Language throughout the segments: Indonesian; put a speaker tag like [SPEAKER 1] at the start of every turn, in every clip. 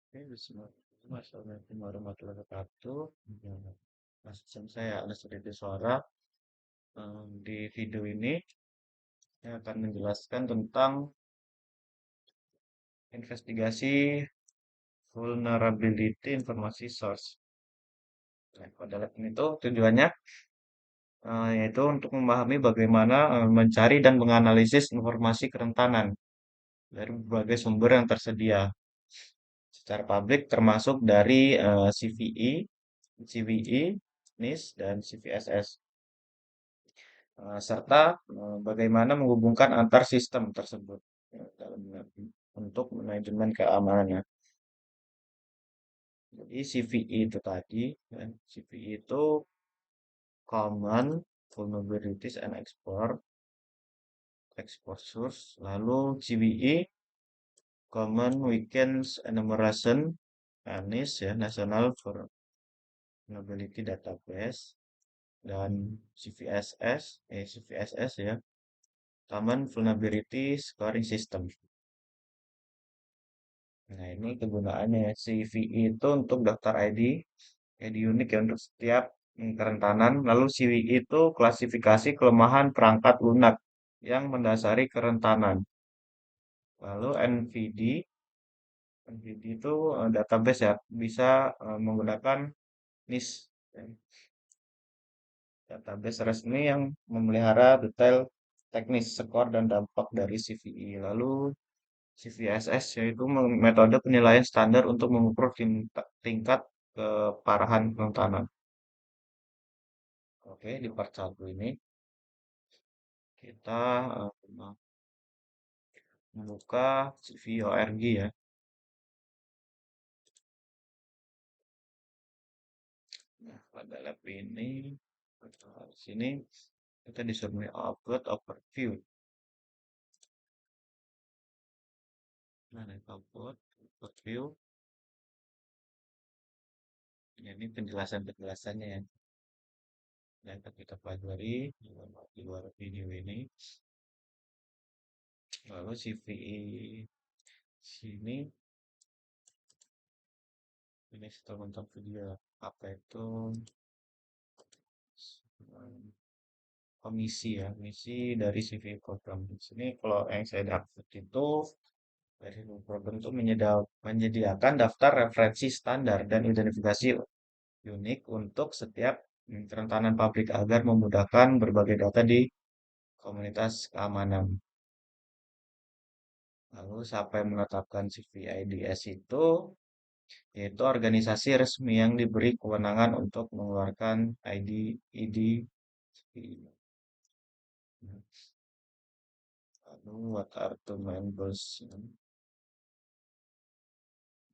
[SPEAKER 1] Oke, bismillah. Assalamualaikum warahmatullahi wabarakatuh. Ya, Mas saya Anas dari Suara. Di video ini saya akan menjelaskan tentang investigasi vulnerability informasi source. Nah, pada lab ini tuh tujuannya yaitu untuk memahami bagaimana mencari dan menganalisis informasi kerentanan dari berbagai sumber yang tersedia secara publik termasuk dari CVE, CVE, NIST, dan CVSS. Serta bagaimana menghubungkan antar sistem tersebut untuk manajemen keamanannya. Jadi CVE itu tadi, ya, CVE itu Common Vulnerabilities and Exposures, lalu CVE Common Weekends Enumeration, NIST ya, National Vulnerability Database, dan CVSS ya, Common Vulnerability Scoring System. Nah, ini kegunaannya ya. CVE itu untuk daftar ID unik ya untuk setiap kerentanan. Lalu CVE itu klasifikasi kelemahan perangkat lunak yang mendasari kerentanan. Lalu NVD itu database ya, bisa menggunakan NIST, ya, database resmi yang memelihara detail teknis, skor, dan dampak dari CVE. Lalu CVSS yaitu metode penilaian standar untuk mengukur tingkat keparahan kerentanan. Oke, di part 1 ini kita membuka CVORG ya. Nah, pada lab ini, di sini kita disuruh upload overview. Nah, upload overview. Ini penjelasan-penjelasannya ya. Yang akan kita pelajari di luar video ini. Lalu CVE sini ini setelah menonton video apa itu misi dari CV program. Di sini kalau yang saya dapat itu dari program itu menyediakan daftar referensi standar dan identifikasi unik untuk setiap kerentanan pabrik agar memudahkan berbagai data di komunitas keamanan. Lalu siapa yang menetapkan CVIDS itu? Yaitu organisasi resmi yang diberi kewenangan untuk mengeluarkan ID CVI. Lalu what are the main goals?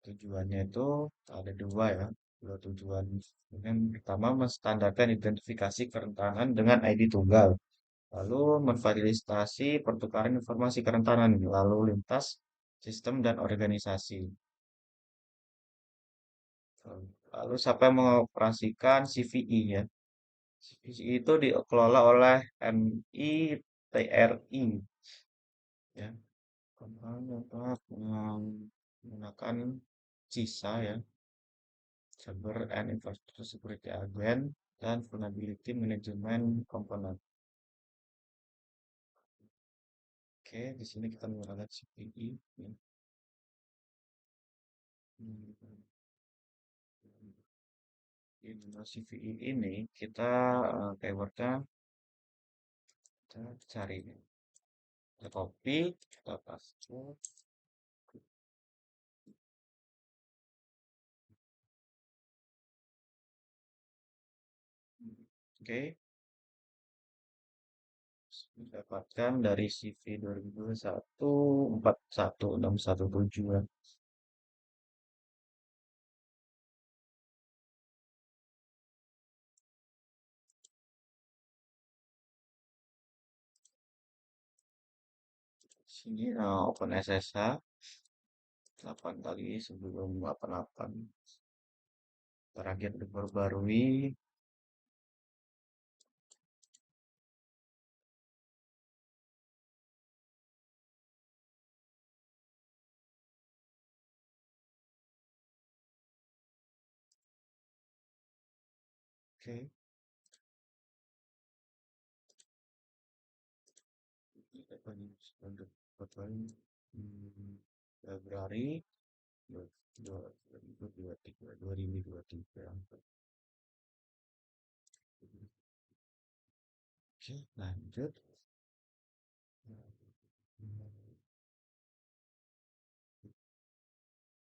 [SPEAKER 1] Tujuannya itu ada dua ya, dua tujuan. Yang pertama, menstandarkan identifikasi kerentanan dengan ID tunggal. Lalu memfasilitasi pertukaran informasi kerentanan, lalu lintas sistem dan organisasi. Lalu siapa yang mengoperasikan CVI ya? CVI itu dikelola oleh MITRI ya. Menggunakan CISA ya, Cyber and Infrastructure Security Agent, dan Vulnerability Management Component. Oke, di sini kita menggunakan CPI. Ya. Di dalam CVI ini kita keywordnya kita cari, kita copy, kita paste. Oke, dapatkan dari CV 2021 41617 ya. Sini open SSH 8 kali sebelum 88 terakhir diperbarui. Oke, apa nih? Untuk Februari, hmm, Februari dua dua dua ribu dua tiga 2023. Oke, lanjut.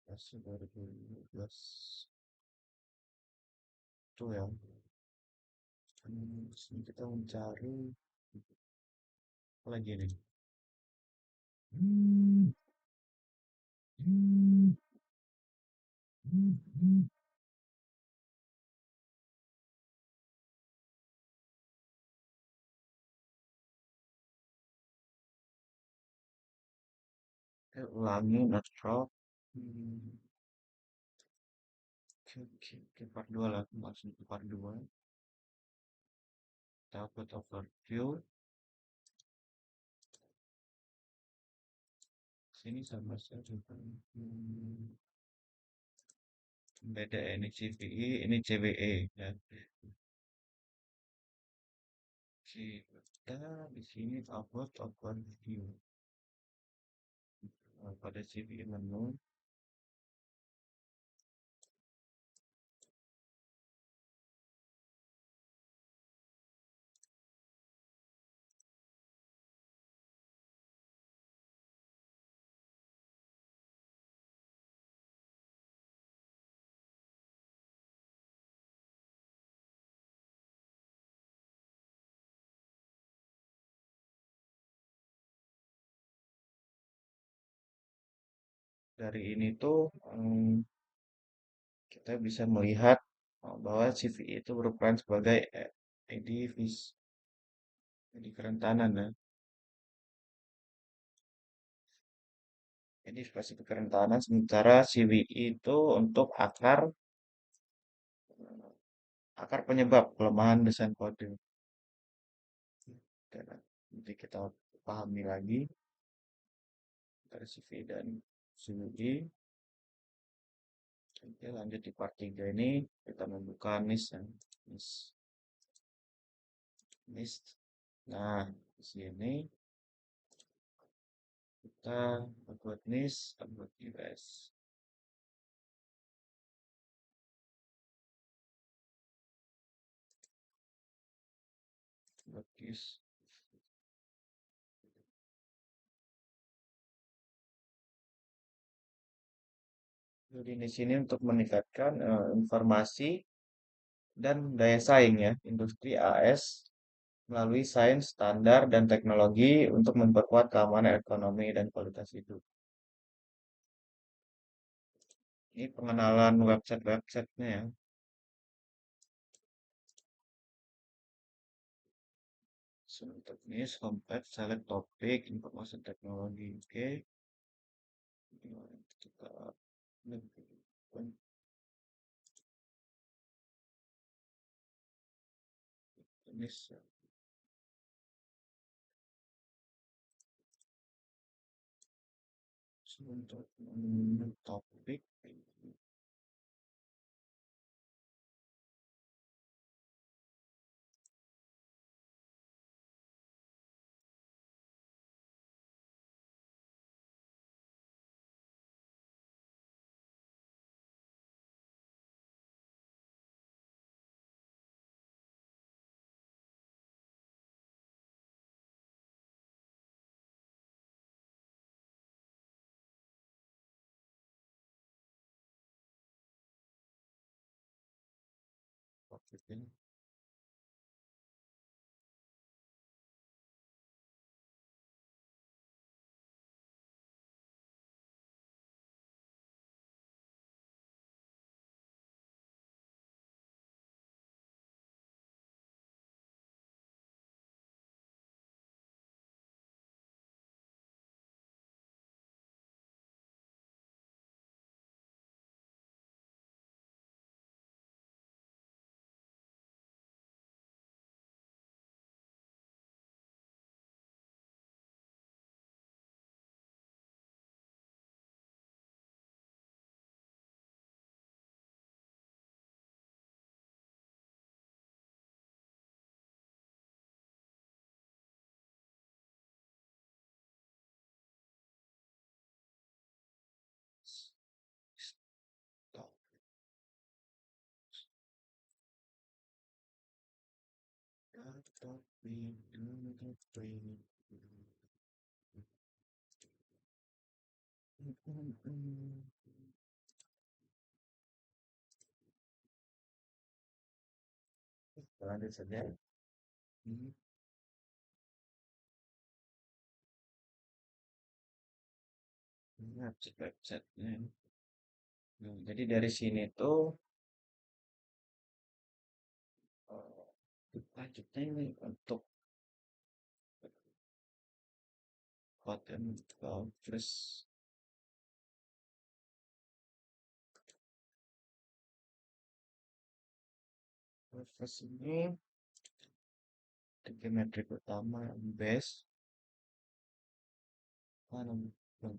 [SPEAKER 1] Masih 2015 itu ya. Sini kita mencari apa lagi nih. Ulangi natural. Hmm, oke, oke, oke, part 2 lah, masuk ke part 2. Dapat overview. Sini sama saja kan. Beda ya, ini CVI, ini CBE ya. Kita di sini upload overview. Pada CVI menu, dari ini tuh kita bisa melihat bahwa CVI itu berperan sebagai di kerentanan ya. Jadi spesifik kerentanan sementara CVI itu untuk akar penyebab kelemahan desain kode. Dan nanti kita pahami lagi dari CVI dan CVI. Oke, lanjut di part 3 ini kita membuka NIST ya. NIST. NIST. Nah, di sini kita buat NIST, buat US. Buat US. Jadi di sini untuk meningkatkan informasi dan daya saing ya industri AS melalui sains, standar, dan teknologi untuk memperkuat keamanan ekonomi dan kualitas hidup. Ini pengenalan website-websitenya ya. So, untuk ini homepage, select topik, informasi teknologi. Oke. Kita ini untuk topik. Topik ini. Lanjut saja. Website-websitenya. Jadi dari sini tuh lanjutnya ini untuk content conference conference ini tiga metrik utama yang base mana belum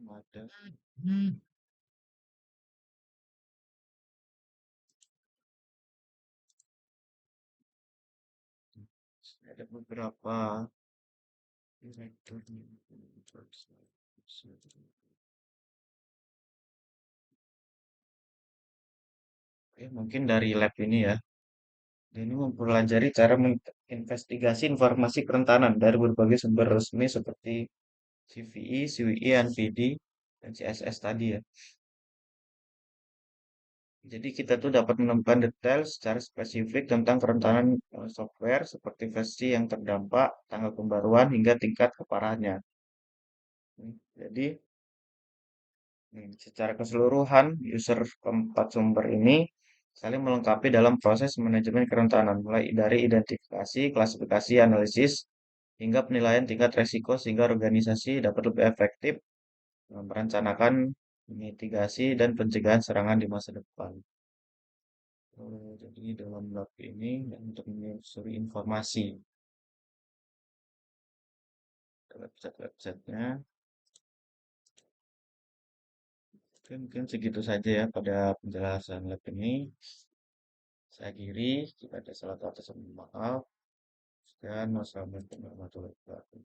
[SPEAKER 1] ada. Ada beberapa direktur. Oke, mungkin dari lab ini ya. Ini mempelajari cara menginvestigasi informasi kerentanan dari berbagai sumber resmi seperti CVE, CWE, NPD, dan CSS tadi ya. Jadi kita tuh dapat menemukan detail secara spesifik tentang kerentanan software seperti versi yang terdampak, tanggal pembaruan, hingga tingkat keparahannya. Jadi secara keseluruhan, user keempat sumber ini saling melengkapi dalam proses manajemen kerentanan, mulai dari identifikasi, klasifikasi, analisis, hingga penilaian tingkat resiko sehingga organisasi dapat lebih efektif merencanakan mitigasi dan pencegahan serangan di masa depan. Jadi dalam lab ini untuk menyusuri informasi ke website-websitenya, mungkin segitu saja ya pada penjelasan lab ini. Saya akhiri, jika ada salah kata saya mohon maaf. Dan wassalamualaikum warahmatullahi wabarakatuh.